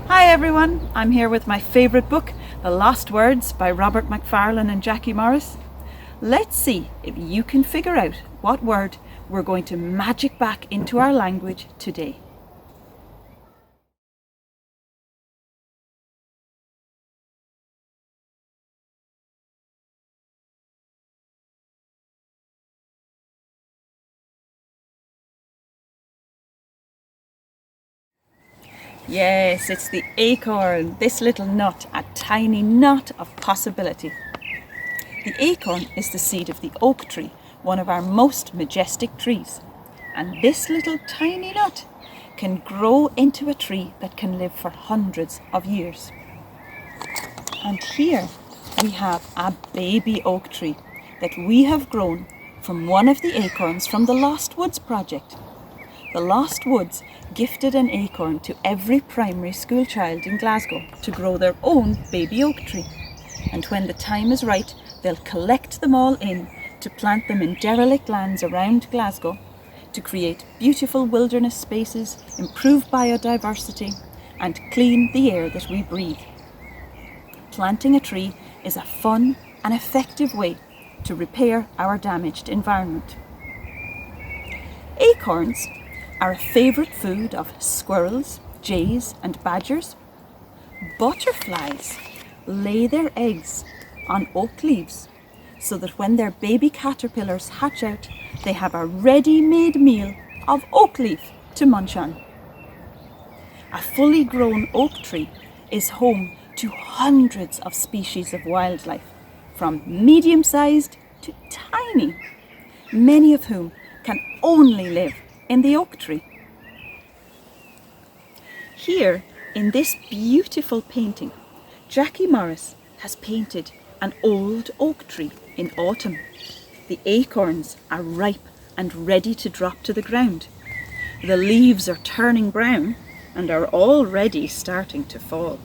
Hi everyone, I'm here with my favourite book, The Lost Words by Robert Macfarlane and Jackie Morris. Let's see if you can figure out what word we're going to magic back into our language today. Yes, it's the acorn, this little nut, a tiny nut of possibility. The acorn is the seed of the oak tree, one of our most majestic trees. And this little tiny nut can grow into a tree that can live for hundreds of years. And here we have a baby oak tree that we have grown from one of the acorns from the Lost Woods project. The Lost Woods gifted an acorn to every primary school child in Glasgow to grow their own baby oak tree. And when the time is right, they'll collect them all in to plant them in derelict lands around Glasgow to create beautiful wilderness spaces, improve biodiversity, and clean the air that we breathe. Planting a tree is a fun and effective way to repair our damaged environment. Acorns are a favourite food of squirrels, jays and badgers. Butterflies lay their eggs on oak leaves so that when their baby caterpillars hatch out, they have a ready-made meal of oak leaf to munch on. A fully grown oak tree is home to hundreds of species of wildlife, from medium-sized to tiny, many of whom can only live in the oak tree. Here, in this beautiful painting, Jackie Morris has painted an old oak tree in autumn. The acorns are ripe and ready to drop to the ground. The leaves are turning brown and are already starting to fall.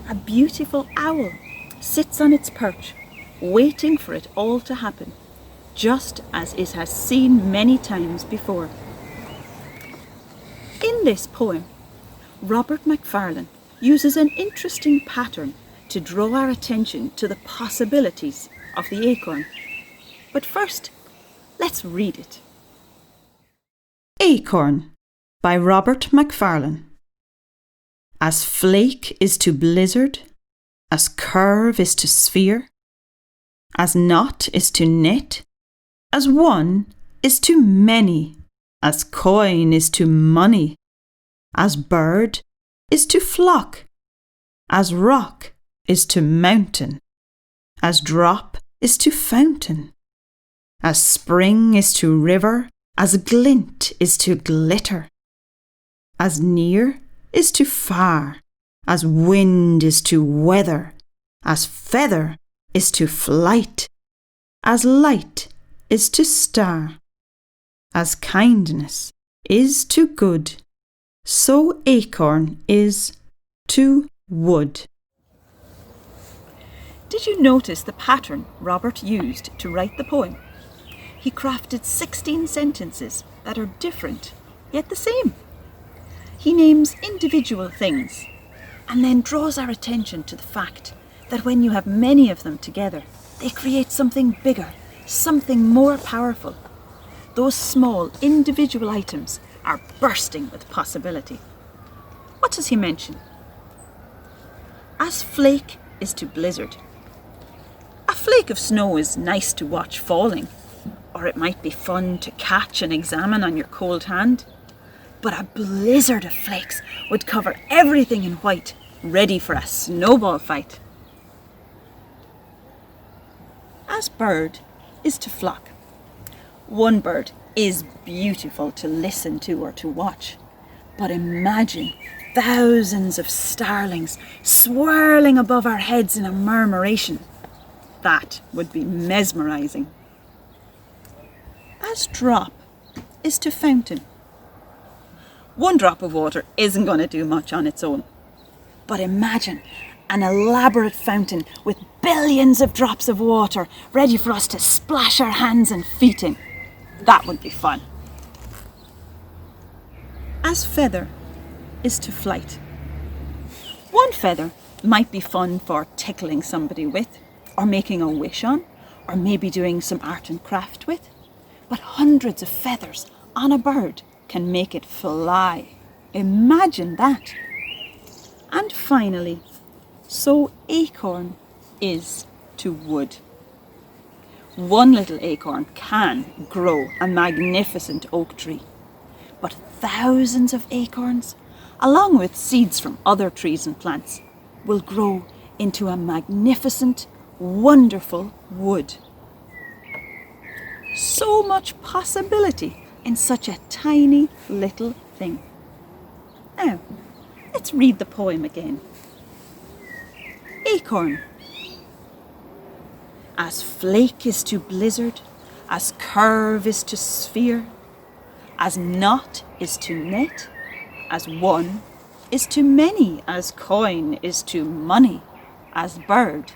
A beautiful owl sits on its perch, waiting for it all to happen, just as it has seen many times before. In this poem, Robert Macfarlane uses an interesting pattern to draw our attention to the possibilities of the acorn. But first, let's read it. Acorn by Robert Macfarlane. As flake is to blizzard, as curve is to sphere, as knot is to net, as one is to many, as coin is to money, as bird is to flock, as rock is to mountain, as drop is to fountain, as spring is to river, as glint is to glitter, as near is to far, as wind is to weather, as feather is to flight, as light is to star, as kindness is to good, so acorn is to wood. Did you notice the pattern Robert used to write the poem? He crafted 16 sentences that are different, yet the same. He names individual things and then draws our attention to the fact that when you have many of them together, they create something bigger, something more powerful. Those small individual items are bursting with possibility. What does he mention? As flake is to blizzard. A flake of snow is nice to watch falling, or it might be fun to catch and examine on your cold hand. But a blizzard of flakes would cover everything in white, ready for a snowball fight. As bird is to flock. One bird is beautiful to listen to or to watch, but imagine thousands of starlings swirling above our heads in a murmuration. That would be mesmerising. As drop is to fountain. One drop of water isn't going to do much on its own, but imagine an elaborate fountain with billions of drops of water ready for us to splash our hands and feet in. That would be fun. As feather is to flight. One feather might be fun for tickling somebody with, or making a wish on, or maybe doing some art and craft with. But hundreds of feathers on a bird can make it fly. Imagine that. And finally, so acorn is to wood. One little acorn can grow a magnificent oak tree, but thousands of acorns, along with seeds from other trees and plants, will grow into a magnificent, wonderful wood. So much possibility in such a tiny little thing. Now, let's read the poem again. Acorn. As flake is to blizzard, as curve is to sphere, as knot is to net, as one is to many, as coin is to money, as bird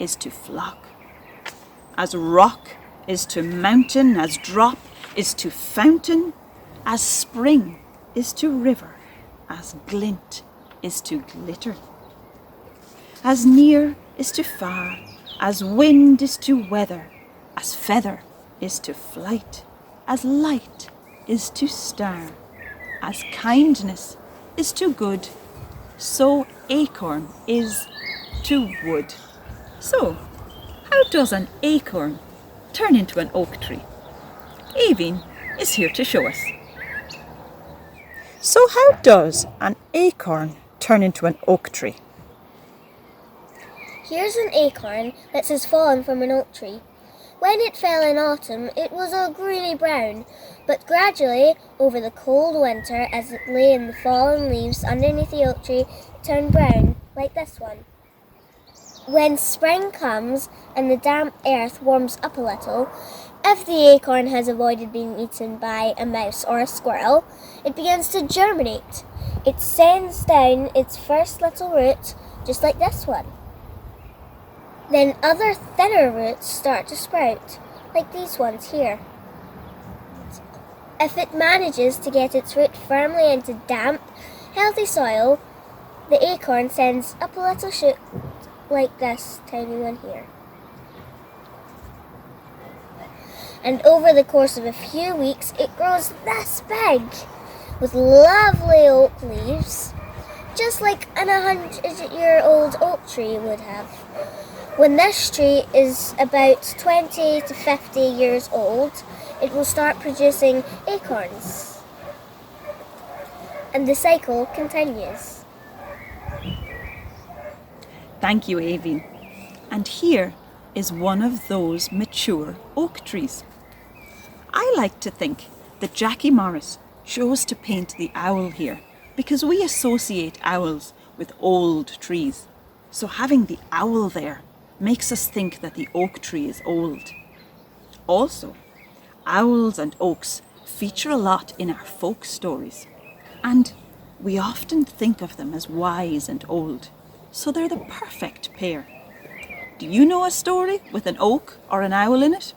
is to flock, as rock is to mountain, as drop is to fountain, as spring is to river, as glint is to glitter, as near is to far, as wind is to weather, as feather is to flight, as light is to star, as kindness is to good, so acorn is to wood. So, how does an acorn turn into an oak tree? Eabhnat is here to show us. So how does an acorn turn into an oak tree? Here's an acorn that has fallen from an oak tree. When it fell in autumn, it was a greeny brown, but gradually, over the cold winter, as it lay in the fallen leaves underneath the oak tree, it turned brown, like this one. When spring comes and the damp earth warms up a little, if the acorn has avoided being eaten by a mouse or a squirrel, it begins to germinate. It sends down its first little root, just like this one. Then other thinner roots start to sprout, like these ones here. If it manages to get its root firmly into damp, healthy soil, the acorn sends up a little shoot like this tiny one here. And over the course of a few weeks, it grows this big, with lovely oak leaves, just like an 100-year-old oak tree would have. When this tree is about 20 to 50 years old, it will start producing acorns. And the cycle continues. Thank you, Eabhnat. And here is one of those mature oak trees. I like to think that Jackie Morris chose to paint the owl here because we associate owls with old trees. So having the owl there makes us think that the oak tree is old. Also, owls and oaks feature a lot in our folk stories, and we often think of them as wise and old, so they're the perfect pair. Do you know a story with an oak or an owl in it?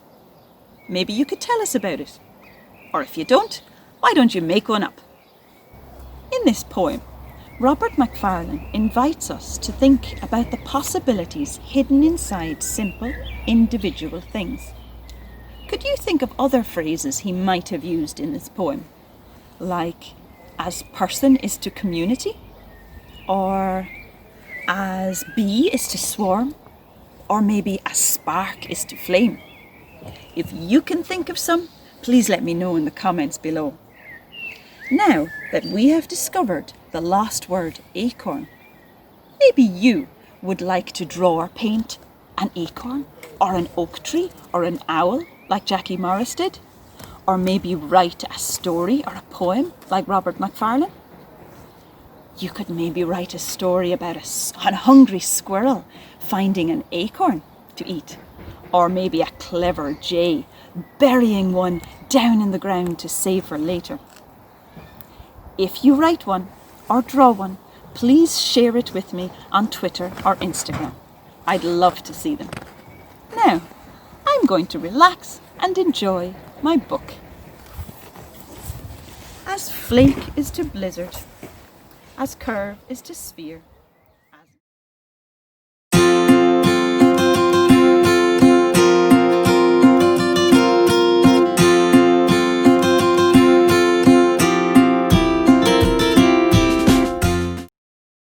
Maybe you could tell us about it. Or if you don't, why don't you make one up? In this poem, Robert Macfarlane invites us to think about the possibilities hidden inside simple, individual things. Could you think of other phrases he might have used in this poem? Like, as person is to community? Or as bee is to swarm? Or maybe as spark is to flame? If you can think of some, please let me know in the comments below. Now that we have discovered the lost word acorn, maybe you would like to draw or paint an acorn or an oak tree or an owl like Jackie Morris did, or maybe write a story or a poem like Robert Macfarlane. You could maybe write a story about a hungry squirrel finding an acorn to eat, or maybe a clever jay burying one down in the ground to save for later. If you write one or draw one, please share it with me on Twitter or Instagram. I'd love to see them. Now, I'm going to relax and enjoy my book. As flake is to blizzard, as curve is to sphere,